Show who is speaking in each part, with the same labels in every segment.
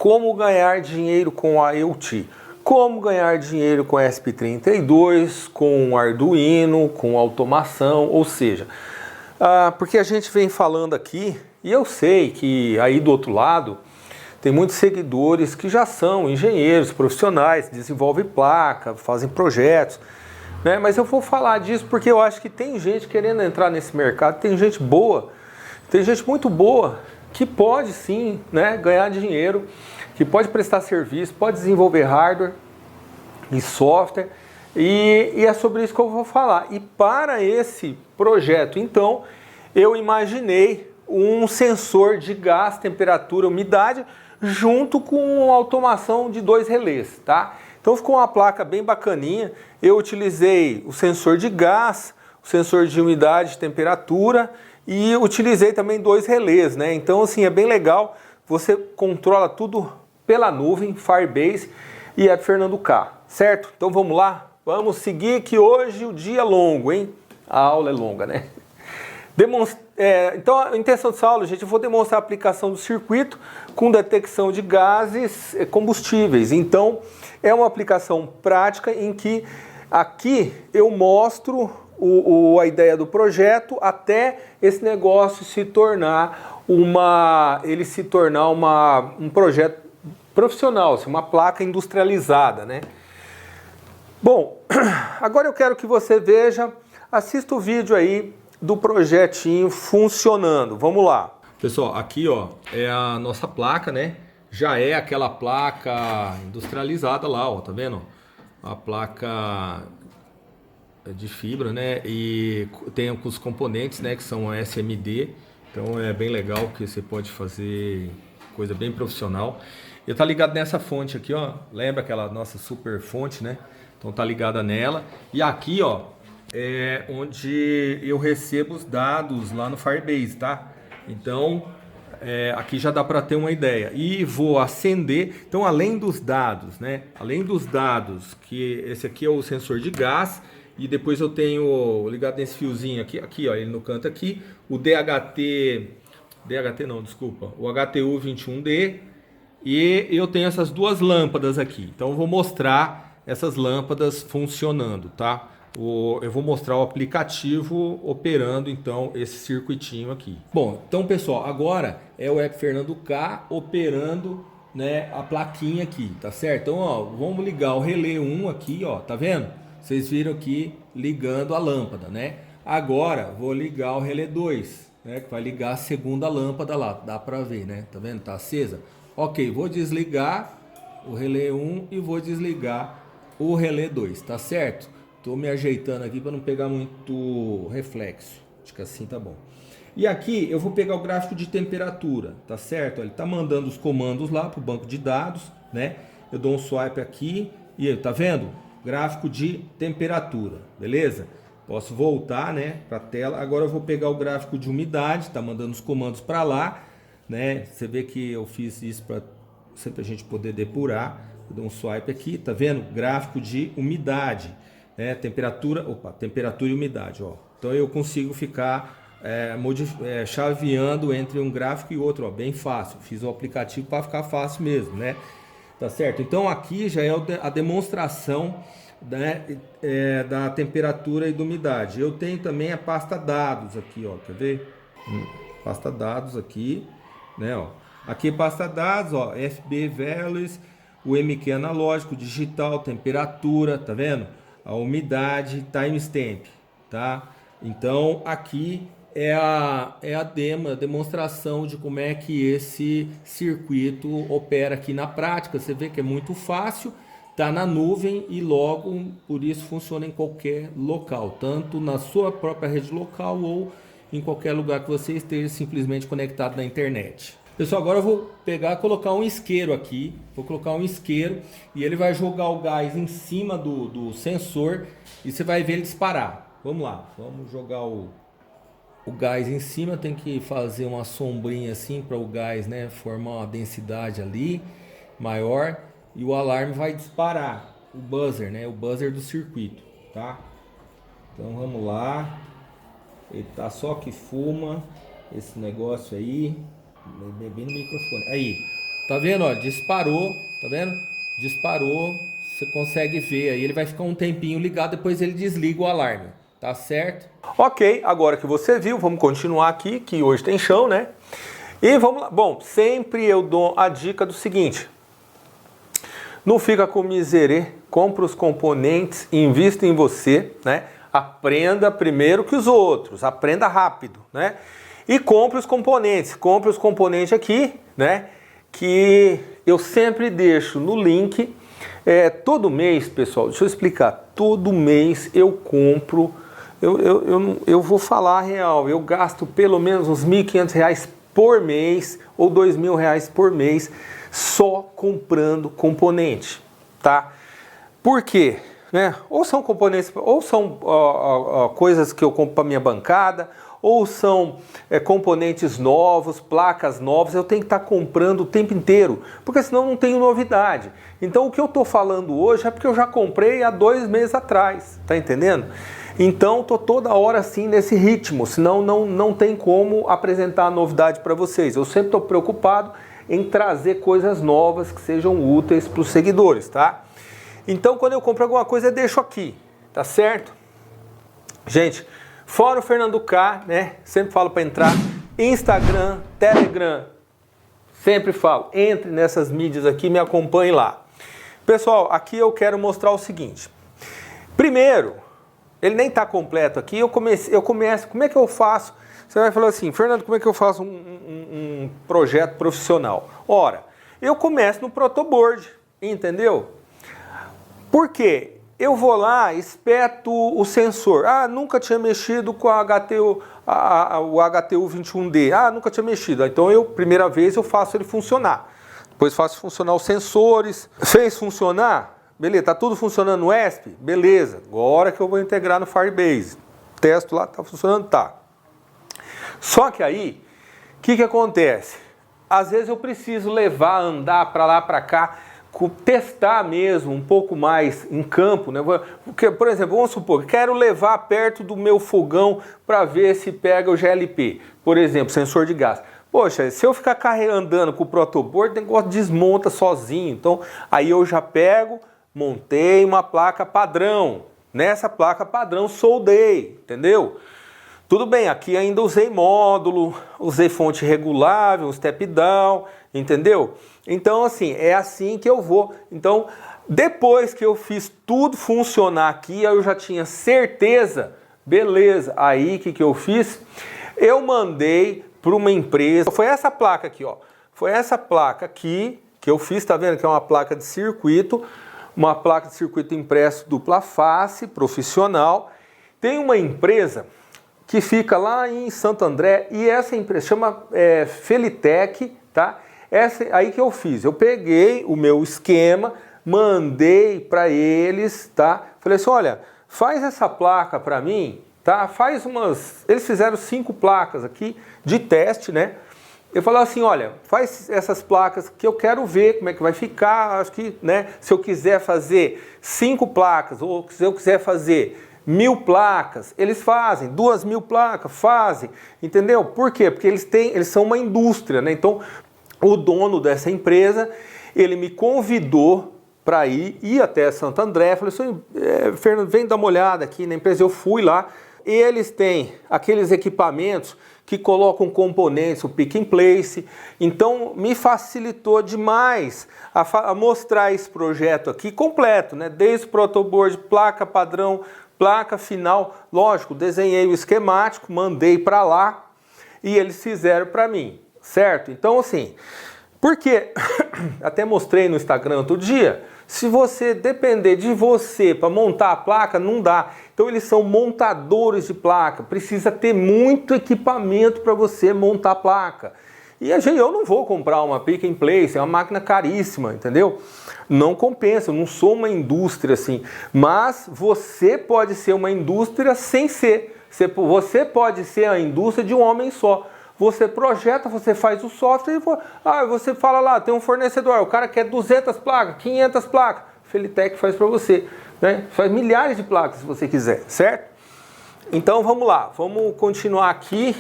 Speaker 1: Como ganhar dinheiro com a IoT? Como ganhar dinheiro com a ESP32, com Arduino, com automação, ou seja, porque a gente vem falando aqui, e eu sei que aí do outro lado tem muitos seguidores que já são engenheiros profissionais, desenvolvem placa, fazem projetos, né? Mas eu vou falar disso porque eu acho que tem gente querendo entrar nesse mercado, tem gente boa, tem gente muito boa que pode sim, né, ganhar dinheiro, que pode prestar serviço, pode desenvolver hardware e software, e é sobre isso que eu vou falar. E para esse projeto, então, eu imaginei um sensor de gás, temperatura, umidade, junto com automação de 2 relés, tá? Então ficou uma placa bem bacaninha. Eu utilizei o sensor de gás, o sensor de umidade, temperatura, e utilizei também 2 relés, né? Então assim, é bem legal, você controla tudo pela nuvem, Firebase e App Fernando K, certo? Então vamos lá? Vamos seguir que hoje o dia é longo, hein? A aula é longa, né? Então a intenção dessa aula, gente, eu vou demonstrar a aplicação do circuito com detecção de gases combustíveis. Então é uma aplicação prática em que aqui eu mostro a ideia do projeto até esse negócio se tornar um projeto profissional, uma placa industrializada, né? Bom, agora eu quero que você veja, assista o vídeo aí do projetinho funcionando. Vamos lá. Pessoal, aqui ó, é a nossa placa, né? Já é aquela placa industrializada lá, ó, tá vendo? A placa de fibra, né? E tem os componentes, né, que são SMD. Então é bem legal que você pode fazer coisa bem profissional. E tá ligado nessa fonte aqui, ó. Lembra aquela nossa super fonte, né? Então tá ligada nela. E aqui, ó, é onde eu recebo os dados lá no Firebase, tá? Então aqui já dá para ter uma ideia. E vou acender. Então, além dos dados, né? Além dos dados, que esse aqui é o sensor de gás. E depois eu tenho ligado nesse fiozinho aqui, ó, ele no canto aqui, o DHT não, desculpa, o HTU 21D, e eu tenho essas duas lâmpadas aqui. Então eu vou mostrar essas lâmpadas funcionando, tá? Eu vou mostrar o aplicativo operando então esse circuitinho aqui. Bom, então pessoal, agora é o App Fernando K operando, né, a plaquinha aqui, tá certo? Então, ó, vamos ligar o relé 1 aqui, ó, tá vendo? Vocês viram aqui ligando a lâmpada, né? Agora vou ligar o relé 2, né? Que vai ligar a segunda lâmpada lá, dá pra ver, né? Tá vendo? Tá acesa. Ok, vou desligar o relé 1 e vou desligar o relé 2, tá certo? Tô me ajeitando aqui para não pegar muito reflexo. Acho que assim tá bom. E aqui eu vou pegar o gráfico de temperatura, tá certo? Ele tá mandando os comandos lá pro banco de dados, né? Eu dou um swipe aqui e tá vendo? Gráfico de temperatura, beleza? Posso voltar, né, para a tela. Agora eu vou pegar o gráfico de umidade, tá mandando os comandos para lá, né? Você vê que eu fiz isso para sempre a gente poder depurar. Eu dou um swipe aqui, tá vendo? Gráfico de umidade, né? Temperatura e umidade, ó. Então eu consigo ficar chaveando entre um gráfico e outro, ó, bem fácil. Fiz o aplicativo para ficar fácil mesmo, né? Tá certo? Então aqui já é a demonstração, né, da temperatura e da umidade. Eu tenho também a pasta dados aqui, ó, quer ver? Pasta dados aqui, né, ó. Aqui pasta dados, ó, FB Values, o MQ analógico, digital, temperatura, tá vendo? A umidade, timestamp, tá? Então aqui é a demonstração de como é que esse circuito opera aqui na prática. Você vê que é muito fácil, está na nuvem e logo por isso funciona em qualquer local, tanto na sua própria rede local ou em qualquer lugar que você esteja simplesmente conectado na internet. Pessoal, agora eu vou pegar e colocar um isqueiro aqui, vou colocar um isqueiro e ele vai jogar o gás em cima do sensor e você vai ver ele disparar. Vamos lá, vamos jogar o gás em cima. Tem que fazer uma sombrinha assim para o gás, né, formar uma densidade ali maior e o alarme vai disparar, o buzzer, né, o buzzer do circuito, tá? Então vamos lá, ele tá só que fuma esse negócio aí, bem no microfone, aí tá vendo? Ó, disparou, tá vendo? Disparou, você consegue ver aí, ele vai ficar um tempinho ligado, depois ele desliga o alarme, tá certo? Ok, agora que você viu, vamos continuar aqui, que hoje tem chão, né? E vamos lá. Bom, sempre eu dou a dica do seguinte: não fica com miserê, compra os componentes, invista em você, né? Aprenda primeiro que os outros, aprenda rápido, né? E compre os componentes aqui, né? Que eu sempre deixo no link. Todo mês, pessoal, deixa eu explicar, todo mês eu compro, eu vou falar a real, eu gasto pelo menos uns R$1.500 por mês ou R$2.000 por mês só comprando componente, tá? Por quê? Né? Ou são componentes, ou são coisas que eu compro para minha bancada, ou são componentes novos, placas novas, eu tenho que estar comprando o tempo inteiro, porque senão não tenho novidade. Então o que eu estou falando hoje é porque eu já comprei há 2 meses atrás, tá entendendo? Então estou toda hora assim nesse ritmo, senão não tem como apresentar a novidade para vocês. Eu sempre estou preocupado em trazer coisas novas que sejam úteis para os seguidores, tá? Então quando eu compro alguma coisa eu deixo aqui, tá certo? Gente, fora o Fernando K, né? Sempre falo para entrar. Instagram, Telegram, sempre falo, entre nessas mídias aqui, me acompanhe lá. Pessoal, aqui eu quero mostrar o seguinte. Primeiro, ele nem está completo aqui, eu começo, como é que eu faço? Você vai falar assim, Fernando, como é que eu faço um projeto profissional? Ora, eu começo no protoboard, entendeu? Por quê? Eu vou lá, espeto o sensor. Ah, nunca tinha mexido com a HTU, o HTU21D. Ah, nunca tinha mexido. Então, primeira vez, eu faço ele funcionar. Depois faço funcionar os sensores. Fez funcionar? Beleza, tá tudo funcionando no ESP? Beleza, agora que eu vou integrar no Firebase. Testo lá, tá funcionando? Tá. Só que aí, o que acontece? Às vezes eu preciso levar, andar para lá, para cá, testar mesmo um pouco mais em campo, né? Porque, por exemplo, vamos supor, quero levar perto do meu fogão para ver se pega o GLP, por exemplo, sensor de gás. Poxa, se eu ficar andando com o protoboard, o negócio desmonta sozinho. Então, aí eu já pego, montei uma placa padrão. Nessa placa padrão soldei, entendeu? Tudo bem, aqui ainda usei módulo, usei fonte regulável, um step down, entendeu? Então, assim, é assim que eu vou. Então, depois que eu fiz tudo funcionar aqui, eu já tinha certeza, beleza. Aí, o que eu fiz? Eu mandei para uma empresa. Foi essa placa aqui, ó. Foi essa placa aqui que eu fiz, tá vendo? Que é uma placa de circuito. Uma placa de circuito impresso dupla face, profissional. Tem uma empresa que fica lá em Santo André, e essa empresa chama Felitec, tá? Essa aí que eu fiz, eu peguei o meu esquema, mandei para eles, tá? Falei assim, olha, faz essa placa para mim, tá? Eles fizeram 5 placas aqui de teste, né? Eu falei assim, olha, faz essas placas que eu quero ver como é que vai ficar, acho que, né? Se eu quiser fazer 5 placas, ou se eu quiser fazer 1.000 placas, eles fazem, 2.000 placas, fazem, entendeu? Por quê? Porque eles são uma indústria, né? Então, o dono dessa empresa, ele me convidou para ir até Santo André, falei assim, Fernando, vem dar uma olhada aqui na empresa, eu fui lá, e eles têm aqueles equipamentos que colocam componentes, o pick and place, então me facilitou demais a mostrar esse projeto aqui completo, né? Desde o protoboard, placa padrão, placa final, lógico, desenhei o esquemático, mandei para lá e eles fizeram para mim, certo? Então assim, porque até mostrei no Instagram outro dia, se você depender de você para montar a placa, não dá. Então eles são montadores de placa, precisa ter muito equipamento para você montar a placa. E eu não vou comprar uma pick and place, é uma máquina caríssima, entendeu? Não compensa, eu não sou uma indústria assim. Mas você pode ser uma indústria sem ser. Você pode ser a indústria de um homem só. Você projeta, você faz o software e você fala lá, tem um fornecedor, o cara quer 200 placas, 500 placas. Felitec faz para você, né? Faz milhares de placas se você quiser, certo? Então vamos lá, vamos continuar aqui,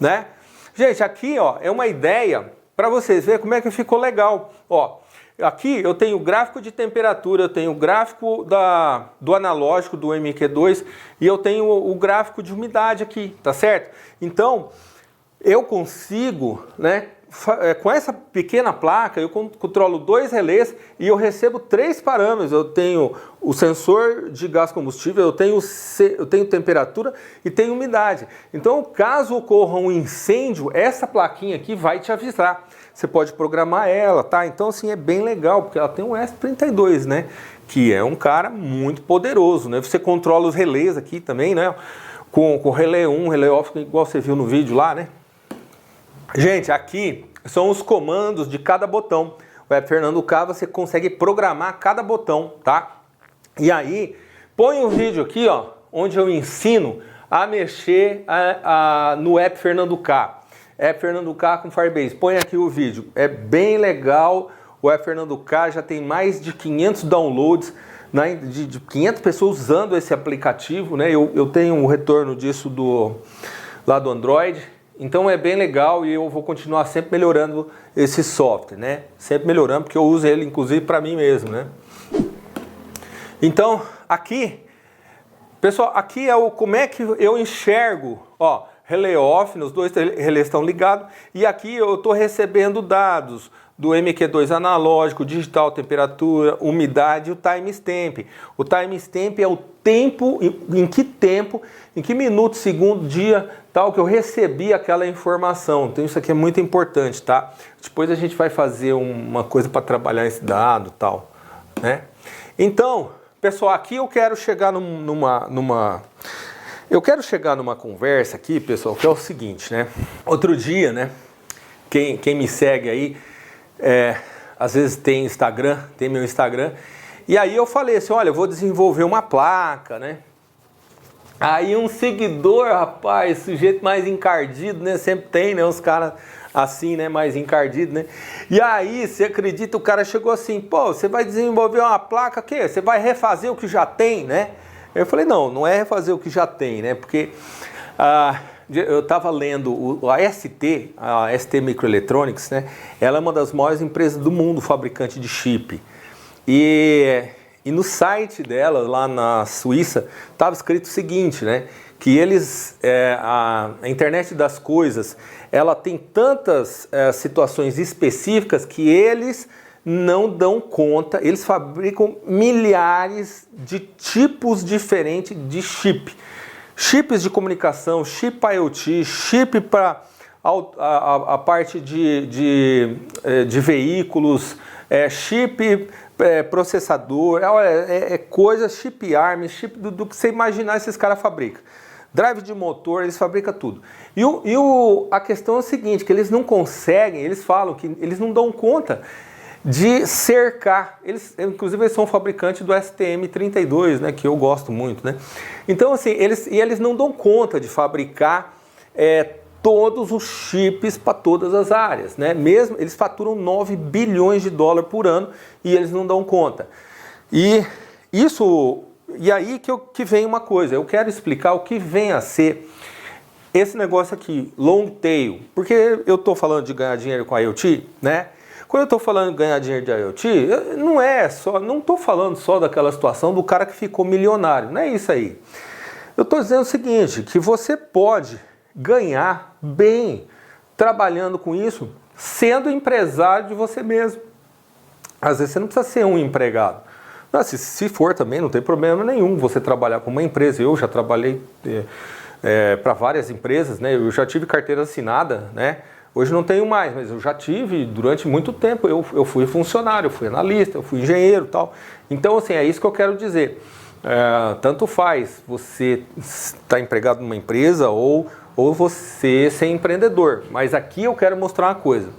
Speaker 1: né? Gente, aqui ó, é uma ideia para vocês verem como é que ficou legal. Ó, aqui eu tenho o gráfico de temperatura, eu tenho o gráfico do analógico do MQ2 e eu tenho o gráfico de umidade aqui, tá certo? Então, eu consigo, né, com essa pequena placa, eu controlo 2 relés e eu recebo 3 parâmetros. Eu tenho o sensor de gás combustível, eu tenho temperatura e tenho umidade. Então, caso ocorra um incêndio, essa plaquinha aqui vai te avisar. Você pode programar ela, tá? Então, assim, é bem legal, porque ela tem um S32, né? Que é um cara muito poderoso, né? Você controla os relés aqui também, né? Com o relé 1, relé off, igual você viu no vídeo lá, né? Gente, aqui são os comandos de cada botão. O Web Fernando K, você consegue programar cada botão, tá? E aí, põe um vídeo aqui, ó, onde eu ensino a mexer no App Fernando K. App Fernando K com Firebase. Põe aqui o vídeo. É bem legal. O App Fernando K já tem mais de 500 downloads, né, de 500 pessoas usando esse aplicativo, né? Eu tenho um retorno disso lá do Android. Então é bem legal e eu vou continuar sempre melhorando esse software, né? Sempre melhorando, porque eu uso ele inclusive para mim mesmo, né? Então, aqui, pessoal, aqui é como é que eu enxergo, ó, relé off, os 2 relés estão ligados, e aqui eu estou recebendo dados do MQ2 analógico, digital, temperatura, umidade e o timestamp. O timestamp é o tempo, em que minuto, segundo, dia, tal, que eu recebi aquela informação. Então isso aqui é muito importante, tá? Depois a gente vai fazer uma coisa para trabalhar esse dado, tal, né? Então, pessoal, aqui eu quero chegar eu quero chegar numa conversa aqui, pessoal, que é o seguinte, né? Outro dia, né? Quem me segue aí, às vezes tem Instagram, tem meu Instagram, e aí eu falei assim, olha, eu vou desenvolver uma placa, né? Aí um seguidor, rapaz, sujeito mais encardido, né? Sempre tem, né? Os caras assim, né? Mais encardido, né? E aí, você acredita, o cara chegou assim, pô, você vai desenvolver uma placa, o quê? Você vai refazer o que já tem, né? Eu falei, não é refazer o que já tem, né? Porque eu estava lendo a ST Microelectronics, né? Ela é uma das maiores empresas do mundo, fabricante de chip. E no site dela, lá na Suíça, estava escrito o seguinte, né? Que eles, a internet das coisas, ela tem tantas situações específicas que eles não dão conta, eles fabricam milhares de tipos diferentes de chip. Chips de comunicação, chip IoT, chip para a parte de veículos, chip processador, coisa, chip ARM, chip do que você imaginar esses caras fabricam. Drive de motor, eles fabricam tudo. A questão é a seguinte, que eles não conseguem, eles falam que eles não dão conta de cercar, inclusive eles são fabricantes do STM32, né, que eu gosto muito, né? Então assim, eles não dão conta de fabricar todos os chips para todas as áreas, né? Mesmo eles faturam 9 bilhões de dólares por ano e eles não dão conta. E aí que vem uma coisa, eu quero explicar o que vem a ser esse negócio aqui, long tail, porque eu estou falando de ganhar dinheiro com a IoT, né? Quando eu estou falando de ganhar dinheiro de IoT, não estou falando só daquela situação do cara que ficou milionário, não é isso aí. Eu estou dizendo o seguinte, que você pode ganhar bem trabalhando com isso, sendo empresário de você mesmo. Às vezes você não precisa ser um empregado. Não, se for também, não tem problema nenhum você trabalhar com uma empresa. Eu já trabalhei para várias empresas, né? Eu já tive carteira assinada, né? Hoje não tenho mais, mas eu já tive durante muito tempo. Eu fui funcionário, eu fui analista, eu fui engenheiro e tal. Então, assim, é isso que eu quero dizer. Tanto faz você estar empregado numa empresa ou você ser empreendedor. Mas aqui eu quero mostrar uma coisa.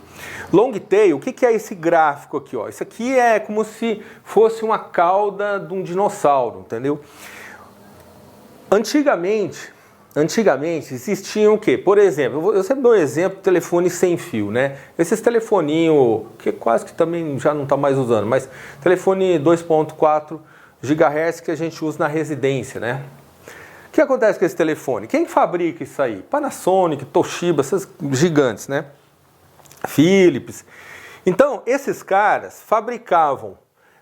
Speaker 1: Long tail, o que é esse gráfico aqui? Ó? Isso aqui é como se fosse uma cauda de um dinossauro, entendeu? Antigamente existiam o quê? Por exemplo, eu sempre dou um exemplo de telefone sem fio, né? Esses telefoninhos, que quase que também já não está mais usando, mas telefone 2.4 GHz que a gente usa na residência, né? O que acontece com esse telefone? Quem fabrica isso aí? Panasonic, Toshiba, essas gigantes, né? Philips. Então, esses caras fabricavam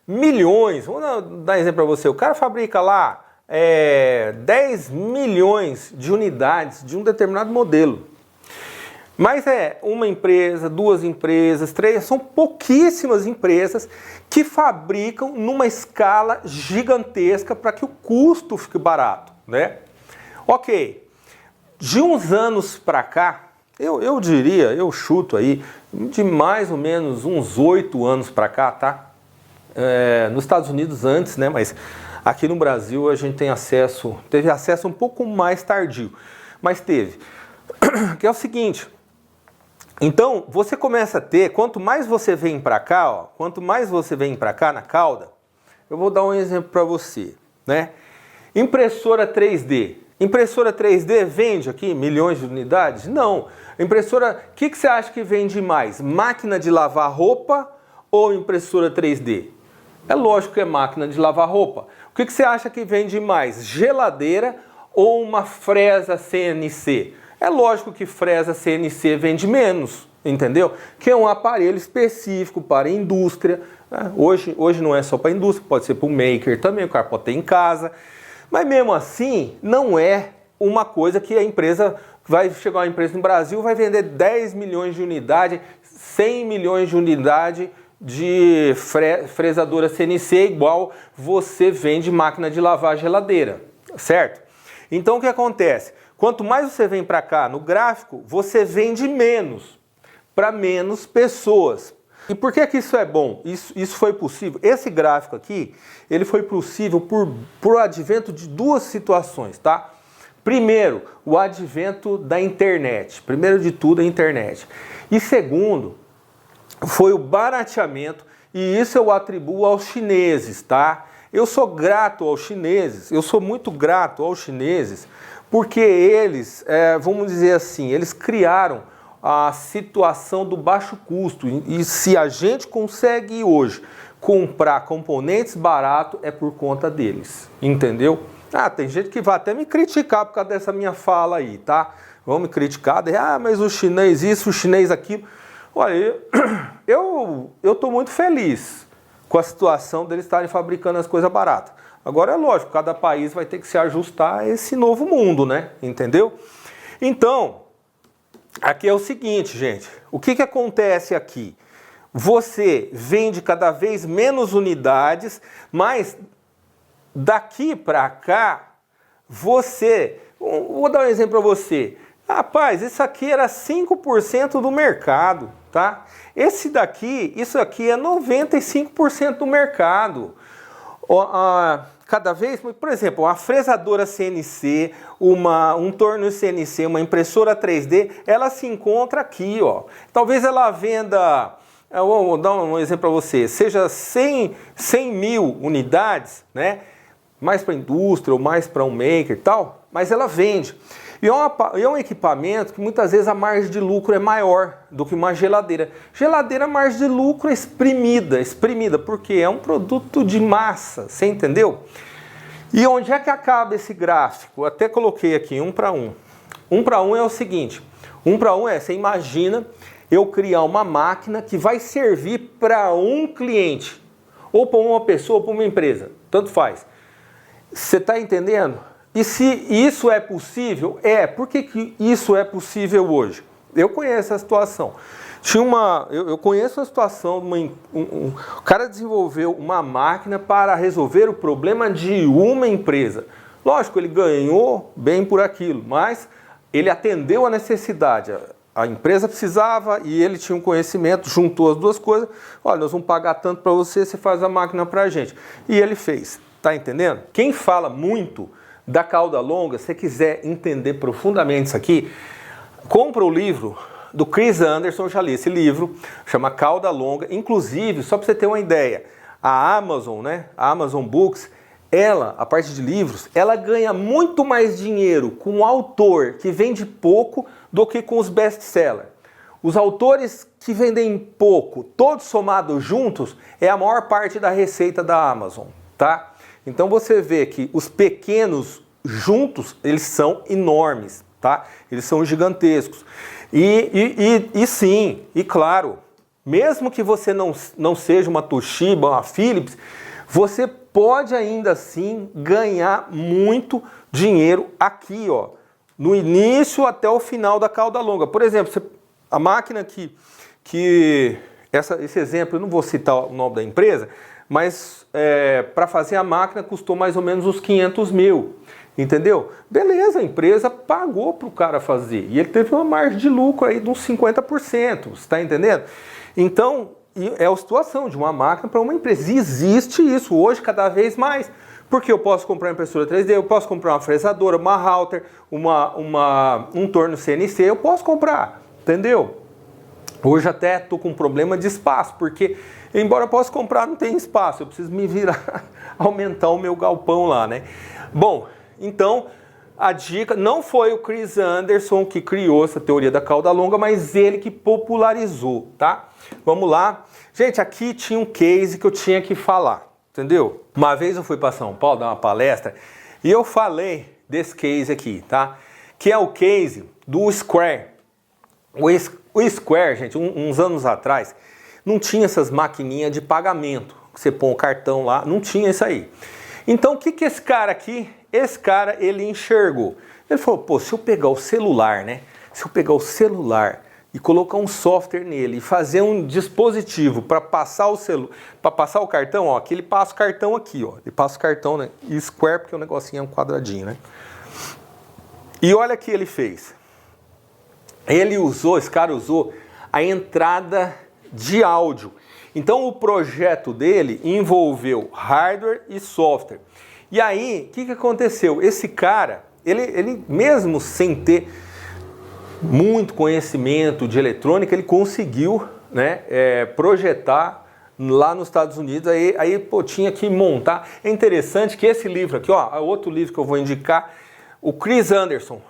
Speaker 1: milhões, vou dar um exemplo para você, o cara fabrica lá 10 milhões de unidades de um determinado modelo. Mas uma empresa, duas empresas, três, são pouquíssimas empresas que fabricam numa escala gigantesca para que o custo fique barato, né? Ok, de uns anos para cá, eu diria, eu chuto aí, de mais ou menos uns 8 anos para cá, tá? Nos Estados Unidos antes, né? Mas aqui no Brasil a gente teve acesso um pouco mais tardio, mas teve. Que é o seguinte, então você começa a ter, quanto mais você vem para cá, ó, quanto mais você vem para cá na cauda, eu vou dar um exemplo para você, né? Impressora 3D. Impressora 3D vende aqui milhões de unidades? Não. Impressora, o que você acha que vende mais? Máquina de lavar roupa ou impressora 3D? É lógico que é máquina de lavar roupa. O que você acha que vende mais? Geladeira ou uma fresa CNC? É lógico que fresa CNC vende menos, entendeu? Que é um aparelho específico para a indústria. Hoje não é só para a indústria, pode ser para o maker também, o cara pode ter em casa. Mas mesmo assim, não é uma coisa que a empresa, vai chegar uma empresa no Brasil, vai vender 10 milhões de unidades, 100 milhões de unidades de fresadora CNC, igual você vende máquina de lavar geladeira, certo? Então o que acontece? Quanto mais você vem para cá no gráfico, você vende menos, para menos pessoas. E por que isso é bom? Isso foi possível. Esse gráfico aqui, ele foi possível por advento de duas situações, tá? Primeiro, o advento da internet. Primeiro de tudo, a internet. E segundo, foi o barateamento, e isso eu atribuo aos chineses, tá? Eu sou grato aos chineses, eu sou muito grato aos chineses, porque eles, vamos dizer assim, eles criaram a situação do baixo custo. E se a gente consegue hoje comprar componentes baratos, é por conta deles, entendeu? Tem gente que vai até me criticar por causa dessa minha fala aí, tá? Vão me criticar, mas o chinês isso, o chinês aquilo. Olha, eu tô muito feliz com a situação deles estarem fabricando as coisas baratas. Agora é lógico, cada país vai ter que se ajustar a esse novo mundo, né? Entendeu? Então, aqui é o seguinte, gente, o que acontece aqui? Você vende cada vez menos unidades, mas daqui para cá, vou dar um exemplo para você. Rapaz, isso aqui era 5% do mercado, tá? Isso aqui é 95% do mercado. Cada vez, por exemplo, uma fresadora CNC, um torno CNC, uma impressora 3D, ela se encontra aqui, ó. Talvez ela venda, vou dar um exemplo para você, seja 100 mil unidades, né? Mais para a indústria ou mais para um maker e tal, mas ela vende. E é um equipamento que muitas vezes a margem de lucro é maior do que uma geladeira. Geladeira, a margem de lucro é espremida, porque é um produto de massa, você entendeu? E onde é que acaba esse gráfico? Eu até coloquei aqui 1 para 1. 1 para 1 é o seguinte, 1 para 1 você imagina eu criar uma máquina que vai servir para um cliente, ou para uma pessoa, ou para uma empresa, tanto faz. Você está entendendo? E se isso é possível? Por que isso é possível hoje? Eu conheço a situação. Eu conheço a situação, o cara desenvolveu uma máquina para resolver o problema de uma empresa. Lógico, ele ganhou bem por aquilo, mas ele atendeu a necessidade. A empresa precisava e ele tinha um conhecimento, juntou as duas coisas. Olha, nós vamos pagar tanto para você, você faz a máquina para a gente. E ele fez, tá entendendo? Quem fala muito da cauda longa, se você quiser entender profundamente isso aqui, compra o livro do Chris Anderson, já li esse livro, chama Cauda Longa. Inclusive, só para você ter uma ideia, a Amazon, né, a Amazon Books, a parte de livros, ela ganha muito mais dinheiro com o autor que vende pouco do que com os best-sellers. Os autores que vendem pouco, todos somados juntos, é a maior parte da receita da Amazon, tá? Então você vê que os pequenos juntos, eles são enormes, tá? Eles são gigantescos. E sim, e claro, mesmo que você não seja uma Toshiba, uma Philips, você pode ainda assim ganhar muito dinheiro aqui, ó, no início até o final da cauda longa. Por exemplo, a máquina esse exemplo, eu não vou citar o nome da empresa, mas para fazer a máquina custou mais ou menos uns 500 mil, entendeu? Beleza, a empresa pagou para o cara fazer e ele teve uma margem de lucro aí de uns 50%, você está entendendo? Então, é a situação de uma máquina para uma empresa. E existe isso hoje cada vez mais. Porque eu posso comprar uma impressora 3D, eu posso comprar uma fresadora, uma router, um torno CNC, eu posso comprar, entendeu? Hoje até estou com um problema de espaço, porque embora eu possa comprar, não tem espaço, eu preciso me virar, aumentar o meu galpão lá, né? Bom, então a dica não foi o Chris Anderson que criou essa teoria da cauda longa, mas ele que popularizou, tá? Vamos lá. Gente, aqui tinha um case que eu tinha que falar, entendeu? Uma vez eu fui para São Paulo dar uma palestra e eu falei desse case aqui, tá? Que é o case do Square. O Square, gente, uns anos atrás, não tinha essas maquininhas de pagamento, que você põe o cartão lá, não tinha isso aí. Então, o que esse cara aqui, ele enxergou? Ele falou, pô, se eu pegar o celular, né? Se eu pegar o celular e colocar um software nele e fazer um dispositivo para passar o cartão, ó, aqui ele passa o cartão aqui, ó. Ele passa o cartão, né? E Square, porque o negocinho é um quadradinho, né? E olha o que ele fez. Esse cara usou a entrada de áudio. Então o projeto dele envolveu hardware e software. E aí, o que aconteceu? Esse cara, ele mesmo sem ter muito conhecimento de eletrônica, ele conseguiu, né, projetar lá nos Estados Unidos, aí pô, tinha que montar. É interessante que esse livro aqui, ó, outro livro que eu vou indicar, o Chris Anderson,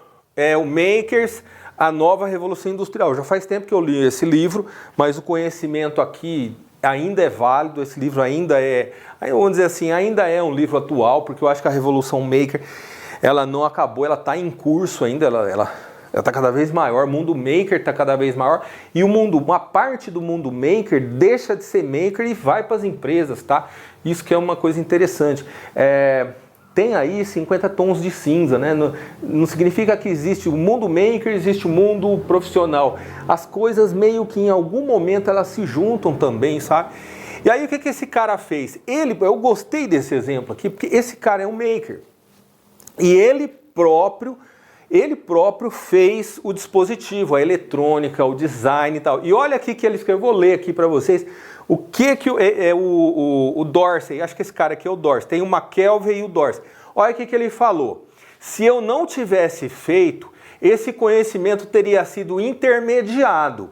Speaker 1: o Makers, a Nova Revolução Industrial. Já faz tempo que eu li esse livro, mas o conhecimento aqui ainda é válido, esse livro ainda vamos dizer assim, ainda é um livro atual, porque eu acho que a Revolução Maker, ela não acabou, ela está em curso ainda, ela está cada vez maior, o mundo maker está cada vez maior, e uma parte do mundo maker deixa de ser maker e vai para as empresas, tá? Isso que é uma coisa interessante. Tem aí 50 tons de cinza, né? Não significa que existe o mundo maker, existe o mundo profissional. As coisas meio que em algum momento elas se juntam também, sabe? E aí o que esse cara fez? Eu gostei desse exemplo aqui, porque esse cara é um maker. E ele próprio fez o dispositivo, a eletrônica, o design e tal. E olha aqui que ele escreveu, vou ler aqui para vocês o que o Dorsey, acho que esse cara aqui é o Dorsey, tem o McKelvey e o Dorsey. Olha o que ele falou. Se eu não tivesse feito, esse conhecimento teria sido intermediado.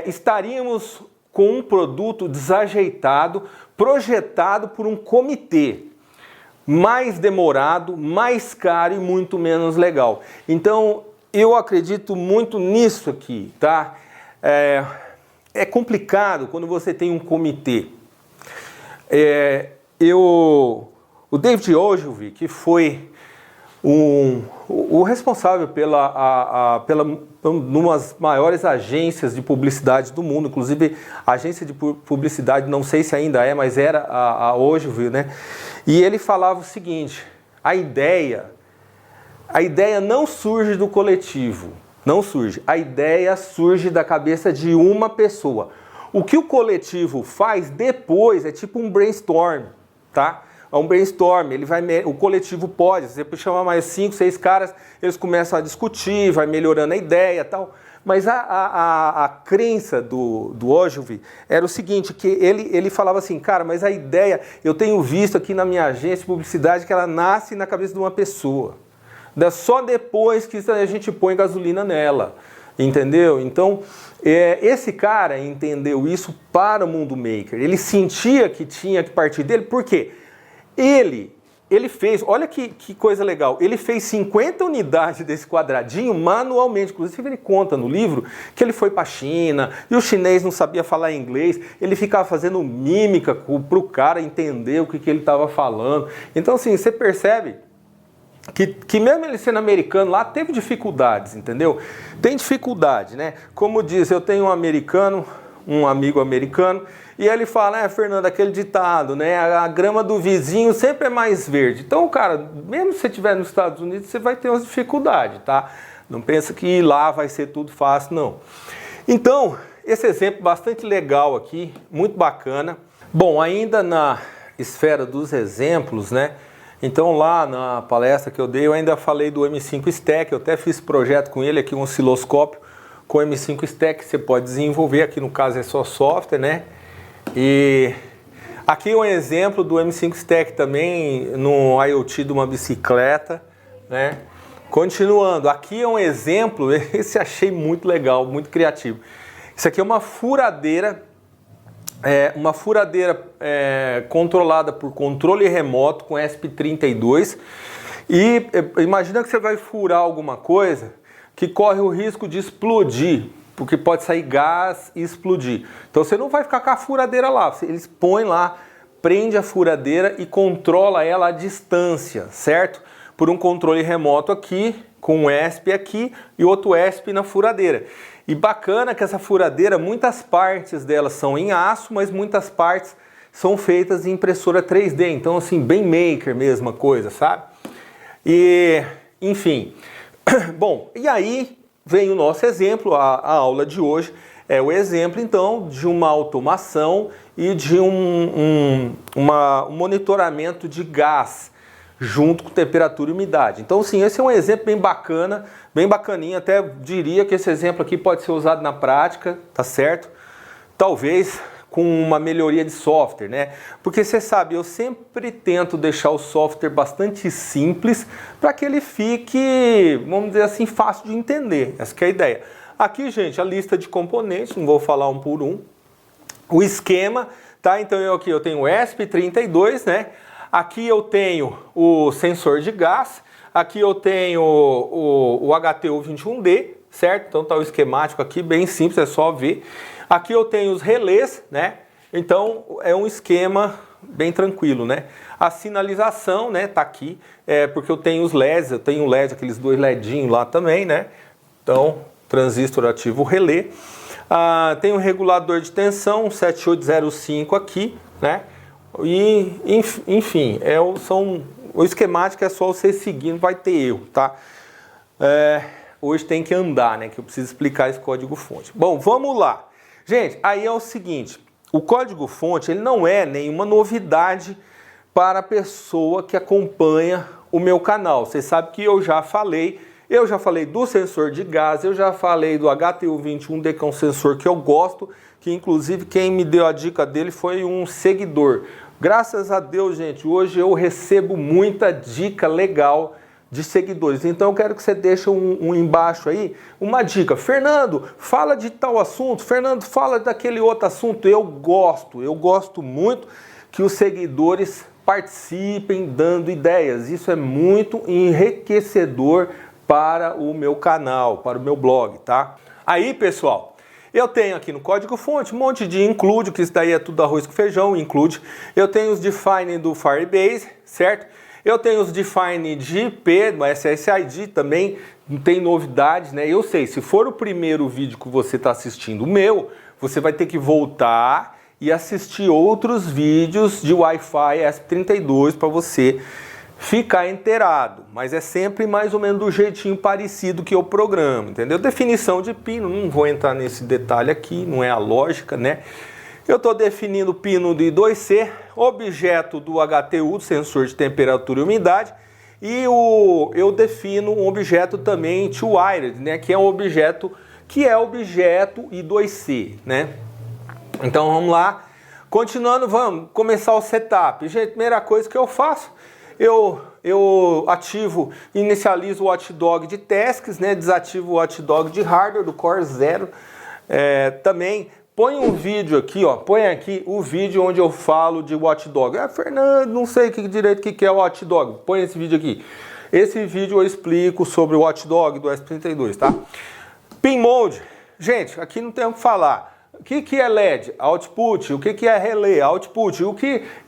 Speaker 1: Estaríamos com um produto desajeitado, projetado por um comitê. Mais demorado, mais caro e muito menos legal. Então, eu acredito muito nisso aqui, tá? É complicado quando você tem um comitê. O David Ogilvy, que foi o responsável pela numa das maiores agências de publicidade do mundo, inclusive a agência de publicidade, não sei se ainda é, mas era a Ogilvy, né? E ele falava o seguinte: a ideia não surge do coletivo, não surge. A ideia surge da cabeça de uma pessoa. O que o coletivo faz depois é tipo um brainstorm, tá? É um brainstorm, o coletivo pode, você pode chamar mais 5, 6 caras, eles começam a discutir, vai melhorando a ideia e tal. Mas a crença do Ogilvy era o seguinte, que ele falava assim, cara, mas a ideia, eu tenho visto aqui na minha agência de publicidade que ela nasce na cabeça de uma pessoa. Só depois que a gente põe gasolina nela, entendeu? Então, esse cara entendeu isso para o mundo maker. Ele sentia que tinha que partir dele, por quê? Ele fez, olha que coisa legal, ele fez 50 unidades desse quadradinho manualmente, inclusive ele conta no livro que ele foi para a China e o chinês não sabia falar inglês, ele ficava fazendo mímica para o cara entender o que ele estava falando. Então assim, você percebe que mesmo ele sendo americano lá, teve dificuldades, entendeu? Tem dificuldade, né? Como diz, eu tenho um amigo americano, e ele fala, Fernando, aquele ditado, né? A grama do vizinho sempre é mais verde. Então, cara, mesmo se você estiver nos Estados Unidos, você vai ter umas dificuldades, tá? Não pensa que lá vai ser tudo fácil, não. Então, esse exemplo bastante legal aqui, muito bacana. Bom, ainda na esfera dos exemplos, né? Então lá na palestra que eu dei, eu ainda falei do M5 Stack, eu até fiz projeto com ele aqui, um osciloscópio com M5 Stack, que você pode desenvolver, aqui no caso é só software, né? E aqui um exemplo do M5 Stack também no IoT de uma bicicleta, né? Continuando, aqui é um exemplo, esse achei muito legal, muito criativo. Isso aqui é uma furadeira, controlada por controle remoto com ESP32. E imagina que você vai furar alguma coisa que corre o risco de explodir, porque pode sair gás e explodir. Então você não vai ficar com a furadeira lá, eles põem lá, prende a furadeira e controla ela à distância, certo? Por um controle remoto aqui, com um ESP aqui e outro ESP na furadeira. E bacana que essa furadeira, muitas partes dela são em aço, mas muitas partes são feitas em impressora 3D. Então assim, bem maker mesma coisa, sabe? E, enfim. Bom, e aí vem o nosso exemplo, a aula de hoje é o exemplo então de uma automação e de um monitoramento de gás junto com temperatura e umidade. Então sim, esse é um exemplo bem bacana, bem bacaninho, até diria que esse exemplo aqui pode ser usado na prática, tá certo? Talvez com uma melhoria de software, né? Porque você sabe, eu sempre tento deixar o software bastante simples para que ele fique, vamos dizer assim, fácil de entender. Essa que é a ideia. Aqui, gente, a lista de componentes, não vou falar um por um. O esquema, tá? Então eu tenho o ESP32, né? Aqui eu tenho o sensor de gás, aqui eu tenho o HTU21D, certo? Então tá o esquemático aqui, bem simples, é só ver. Aqui eu tenho os relés, né? Então é um esquema bem tranquilo, né? A sinalização, né, tá aqui, porque eu tenho os LEDs, eu tenho o LED, aqueles dois LEDinhos lá também, né? Então, transistor ativo relé. Tem um regulador de tensão, 7805 aqui, né? E, enfim, o esquemático é só você seguindo, vai ter erro, tá? Hoje tem que andar, né? Que eu preciso explicar esse código-fonte. Bom, vamos lá. Gente, aí é o seguinte, o código-fonte ele não é nenhuma novidade para a pessoa que acompanha o meu canal. Você sabe que eu já falei do sensor de gás, eu já falei do HTU21D, que é um sensor que eu gosto, que inclusive quem me deu a dica dele foi um seguidor. Graças a Deus, gente, hoje eu recebo muita dica legal de seguidores. Então eu quero que você deixe embaixo aí uma dica. Fernando, fala de tal assunto. Fernando, fala daquele outro assunto. Eu gosto muito que os seguidores participem dando ideias. Isso é muito enriquecedor para o meu canal, para o meu blog, tá? Aí, pessoal, eu tenho aqui no código-fonte um monte de include, que isso daí é tudo arroz com feijão, include. Eu tenho os define do Firebase, certo? Eu tenho os define de IP, do SSID também, não tem novidades, né? Eu sei, se for o primeiro vídeo que você está assistindo o meu, você vai ter que voltar e assistir outros vídeos de Wi-Fi ESP32 para você ficar inteirado, mas é sempre mais ou menos do jeitinho parecido que eu programo, entendeu? Definição de pino, não vou entrar nesse detalhe aqui, não é a lógica, né? Eu estou definindo o pino de 2C, objeto do HTU, do sensor de temperatura e umidade, e eu defino um objeto também two-wired, né? Que é objeto I2C, né? Então vamos lá, continuando, vamos começar o setup. Gente, primeira coisa que eu faço, eu ativo, inicializo o watchdog de tasks, né? Desativo o watchdog de hardware do Core 0. Também põe um vídeo aqui, ó. Põe aqui o vídeo onde eu falo de watchdog. Fernando, não sei direito o que é o watchdog. Põe esse vídeo aqui. Esse vídeo eu explico sobre o watchdog do ESP32, tá? Pin mode. Gente, aqui não tem o que falar. que é LED? Output. O que é relé? Output.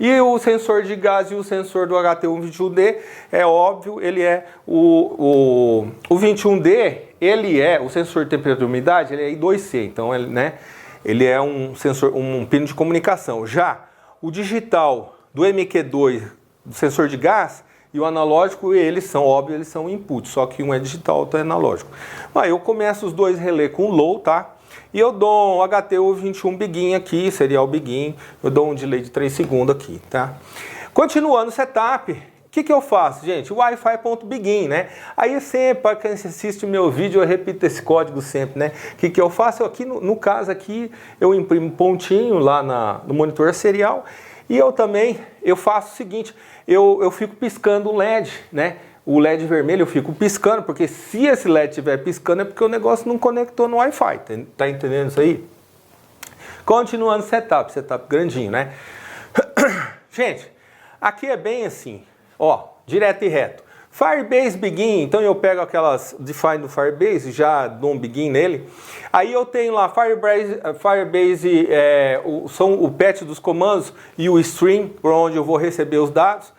Speaker 1: E o sensor de gás e o sensor do HT121D, é óbvio, ele é o 21D, ele é o sensor de temperatura e umidade, ele é I2C, então ele é um sensor, um pino de comunicação. Já o digital do MQ2, do sensor de gás, e o analógico, eles são input, só que um é digital, outro é analógico. Aí eu começo os dois relés com low, tá? E eu dou um HT21 begin aqui, serial begin, eu dou um delay de 3 segundos aqui, tá? Continuando o setup, o que eu faço, gente? Wi-Fi.begin, né? Aí sempre, para quem assiste o meu vídeo, eu repito esse código sempre, né? O que eu faço? Aqui, no caso aqui, eu imprimo pontinho lá no monitor serial. E eu faço o seguinte, eu fico piscando o LED, né? O LED vermelho eu fico piscando, porque se esse LED estiver piscando é porque o negócio não conectou no Wi-Fi, tá entendendo isso aí? Continuando o setup grandinho, né? Gente, aqui é bem assim, ó, direto e reto. Firebase Begin, então eu pego aquelas define do Firebase, já dou um Begin nele. Aí eu tenho lá Firebase são o patch dos comandos e o stream, por onde eu vou receber os dados.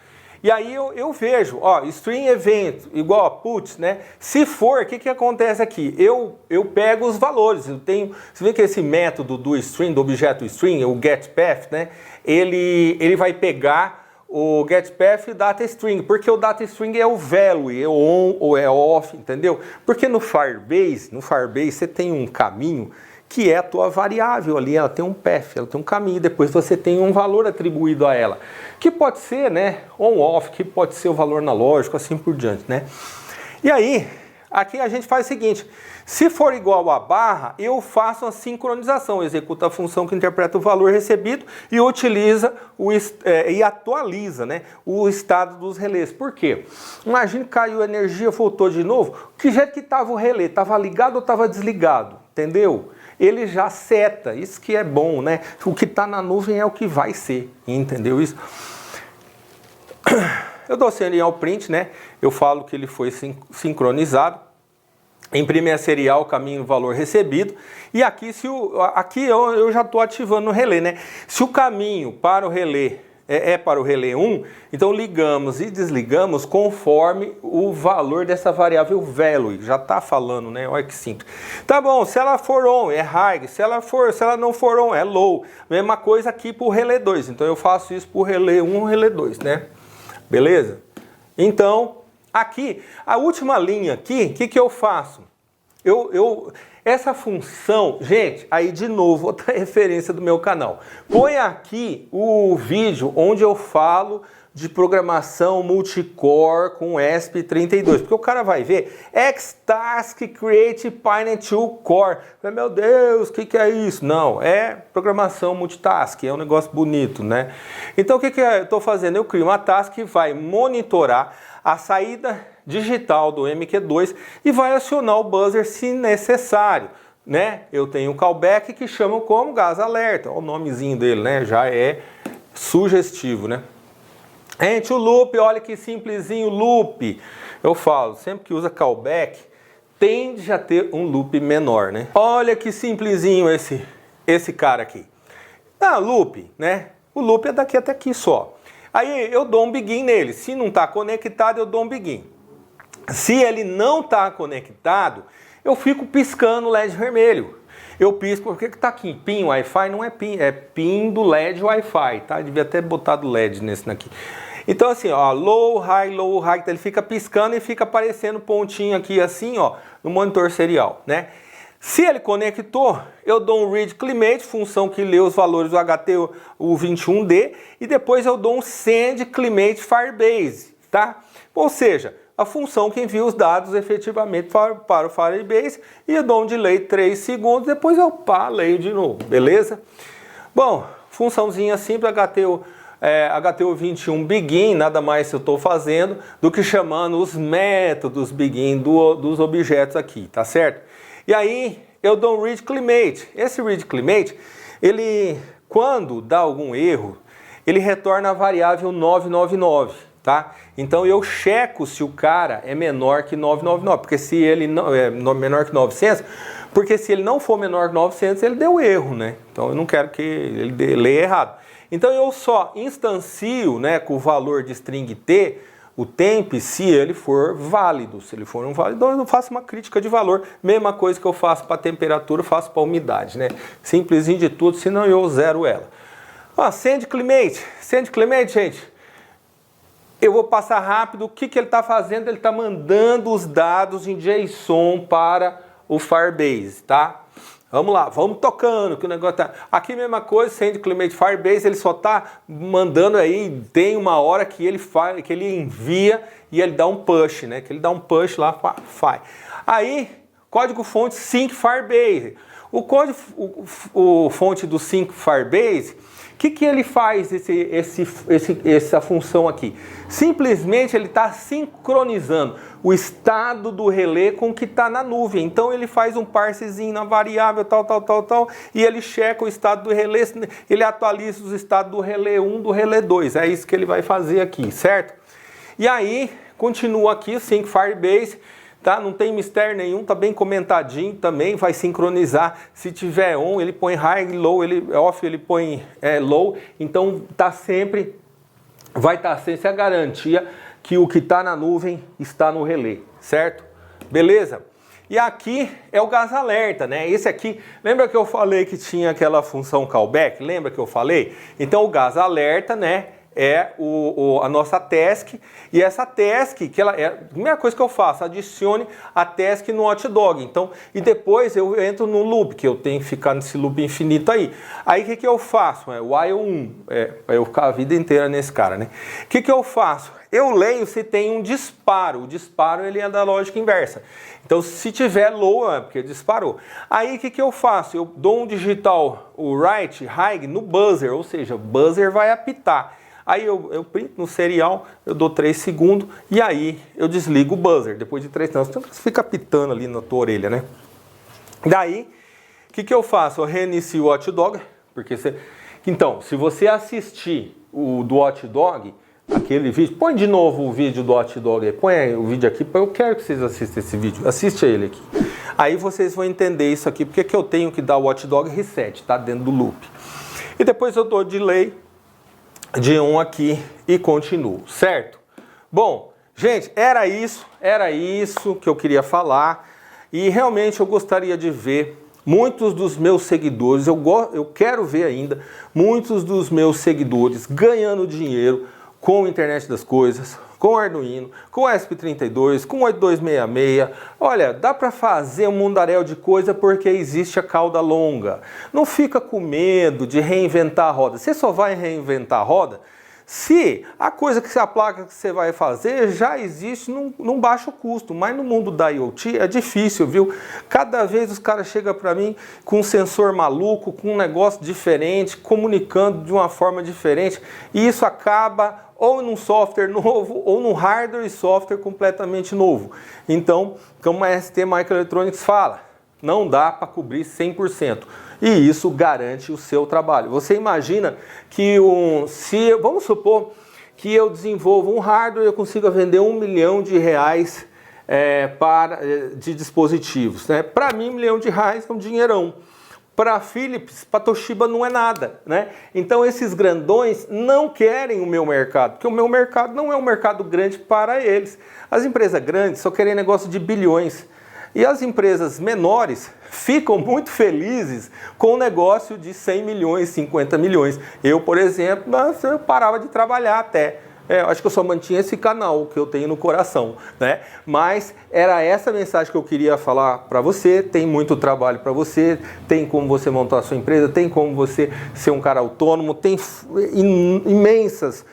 Speaker 1: E aí eu vejo, ó, stream evento, igual a putz, né? Se for, o que acontece aqui? Eu pego os valores, você vê que esse método do stream, do objeto stream, o getPath, né? Ele vai pegar o getPath e DataString, porque o DataString é o value, é on ou é off, entendeu? Porque no Firebase você tem um caminho que é a tua variável ali, ela tem um path, ela tem um caminho, depois você tem um valor atribuído a ela, que pode ser, né, on off, que pode ser o valor analógico, assim por diante, né? E aí, aqui a gente faz o seguinte, se for igual a barra, eu faço a sincronização, executa a função que interpreta o valor recebido e utiliza e atualiza, né, o estado dos relés. Por quê? Imagina que caiu a energia, voltou de novo, que jeito que estava o relé? Estava ligado ou estava desligado? Entendeu? Ele já seta, isso que é bom, né? O que está na nuvem é o que vai ser, entendeu isso? Eu dou serial print, né? Eu falo que ele foi sincronizado. Imprime a serial, caminho, valor recebido. E aqui, aqui eu já estou ativando no relé, né? Se o caminho para o relé é para o relé 1, então ligamos e desligamos conforme o valor dessa variável value. Já está falando, né? Olha que simples. Tá bom, se ela for on, é high. Se ela não for on, é low. Mesma coisa aqui para o relé 2. Então eu faço isso para o relé 1 e o relé 2, né? Beleza? Então, aqui, a última linha aqui, o que eu faço? Essa função, gente, aí de novo, outra referência do meu canal. Põe aqui o vídeo onde eu falo de programação multicore com ESP32, porque o cara vai ver Xtask Create Pinot 2 Core. Meu Deus, o que é isso? Não, é programação multitask, é um negócio bonito, né? Então o que eu estou fazendo? Eu crio uma task que vai monitorar a saída digital do MQ2 e vai acionar o buzzer se necessário, né? Eu tenho um callback que chama como gás alerta, o nomezinho dele, né? Já é sugestivo, né? Gente, o loop, olha que simplesinho loop. Eu falo, sempre que usa callback, tende a ter um loop menor, né? Olha que simplesinho esse cara aqui. Loop, né? O loop é daqui até aqui só. Aí eu dou um begin nele. Se não está conectado, eu dou um begin. Se ele não está conectado, eu fico piscando o LED vermelho. Eu pisco, por que está aqui? PIN Wi-Fi? Não é PIN, é PIN do LED Wi-Fi, tá? Devia ter botado LED nesse daqui. Então assim, ó, low, high, então ele fica piscando e fica aparecendo pontinho aqui assim, ó, no monitor serial, né? Se ele conectou, eu dou um read climate, função que lê os valores do HT21D, e depois eu dou um send climate Firebase, tá? Ou seja, a função que envia os dados efetivamente para o Firebase, e eu dou um delay 3 segundos, depois eu leio de novo, beleza? Bom, funçãozinha simples, HT21 begin, nada mais eu estou fazendo do que chamando os métodos begin dos objetos aqui, tá certo? E aí eu dou um read climate. Esse read climate, ele, quando dá algum erro, ele retorna a variável 999, tá? Então eu checo se o cara é menor que 999, porque se ele não é menor que 900, Porque se ele não for menor que 900, ele deu erro, né? Então eu não quero que ele leia errado. Então eu só instancio, né, com o valor de string t, o temp, se ele for válido. Se ele for um válido, eu faço uma crítica de valor. Mesma coisa que eu faço para temperatura, eu faço para umidade, né? Simplesinho de tudo, senão eu zero ela. Send climate. Send climate, gente. Eu vou passar rápido. O que ele está fazendo? Ele está mandando os dados em JSON para o Firebase, tá? Vamos lá, vamos tocando, que o negócio tá... Aqui mesma coisa, Send Climate Firebase, ele só tá mandando aí, tem uma hora que ele faz, que ele envia e ele dá um push, né? Que ele dá um push lá, faz. Aí, código fonte Sync Firebase. O código, o fonte do Sync Firebase, o que ele faz essa função aqui? Simplesmente ele está sincronizando o estado do relé com o que está na nuvem. Então ele faz um parsezinho na variável tal, e ele checa o estado do relé, ele atualiza os estados do relé 1, do relé 2. É isso que ele vai fazer aqui, certo? E aí, continua aqui o Sync Firebase. Tá? Não tem mistério nenhum, tá bem comentadinho também, vai sincronizar. Se tiver on, ele põe high, low, off, ele põe low. Então tá sempre, vai estar sempre a garantia que o que está na nuvem está no relé, certo? Beleza? E aqui é o gas alerta, né? Esse aqui, lembra que eu falei que tinha aquela função callback? Lembra que eu falei? Então o gas alerta, né? É a nossa task, e essa task, que ela é a primeira coisa que eu faço, adicione a task no hotdog. Então, e depois eu entro no loop, que eu tenho que ficar nesse loop infinito aí. Aí o que eu faço? While 1, para eu ficar a vida inteira nesse cara, né? O que eu faço? Eu leio se tem um disparo. O disparo ele é da lógica inversa. Então, se tiver low, é porque disparou. Aí o que eu faço? Eu dou um digital, o write, high, no buzzer, ou seja, o buzzer vai apitar. Aí eu print no serial, eu dou 3 segundos e aí eu desligo o buzzer. Depois de 3 segundos, você fica pitando ali na tua orelha, né? Daí, o que eu faço? Eu reinicio o hotdog, porque você... Então, se você assistir o do hotdog, aquele vídeo, põe de novo o vídeo do hotdog aí, põe aí o vídeo aqui, eu quero que vocês assistam esse vídeo, assiste ele aqui. Aí vocês vão entender isso aqui, porque que eu tenho que dar o hotdog reset, tá? Dentro do loop. E depois eu dou delay de 1 aqui e continuo, certo? Bom, gente, era isso que eu queria falar e realmente eu gostaria de ver muitos dos meus seguidores, eu quero ver ainda muitos dos meus seguidores ganhando dinheiro com a internet das coisas, com o Arduino, com o ESP32, com o 8266. Olha, dá para fazer um mundaréu de coisa porque existe a cauda longa. Não fica com medo de reinventar a roda. Você só vai reinventar a roda se a coisa que a placa que você vai fazer já existe num baixo custo. Mas no mundo da IoT é difícil, viu? Cada vez os caras chegam para mim com um sensor maluco, com um negócio diferente, comunicando de uma forma diferente. E isso acaba ou num software novo, ou num hardware e software completamente novo. Então, como a ST Microelectronics fala, não dá para cobrir 100%. E isso garante o seu trabalho. Você imagina que, vamos supor que eu desenvolvo um hardware e eu consiga vender R$1 milhão de dispositivos. Né? Para mim, R$1 milhão é um dinheirão. Para Philips, para Toshiba não é nada, né? Então esses grandões não querem o meu mercado, porque o meu mercado não é um mercado grande para eles. As empresas grandes só querem negócio de bilhões. E as empresas menores ficam muito felizes com o negócio de 100 milhões, 50 milhões. Eu, por exemplo, eu parava de trabalhar até. Eu acho que eu só mantinha esse canal que eu tenho no coração, né? Mas era essa mensagem que eu queria falar para você. Tem muito trabalho para você, tem como você montar a sua empresa, tem como você ser um cara autônomo, tem imensas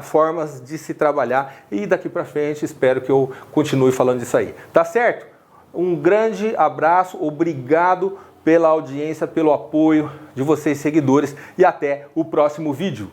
Speaker 1: formas de se trabalhar e daqui para frente espero que eu continue falando disso aí. Tá certo? Um grande abraço, obrigado pela audiência, pelo apoio de vocês seguidores e até o próximo vídeo.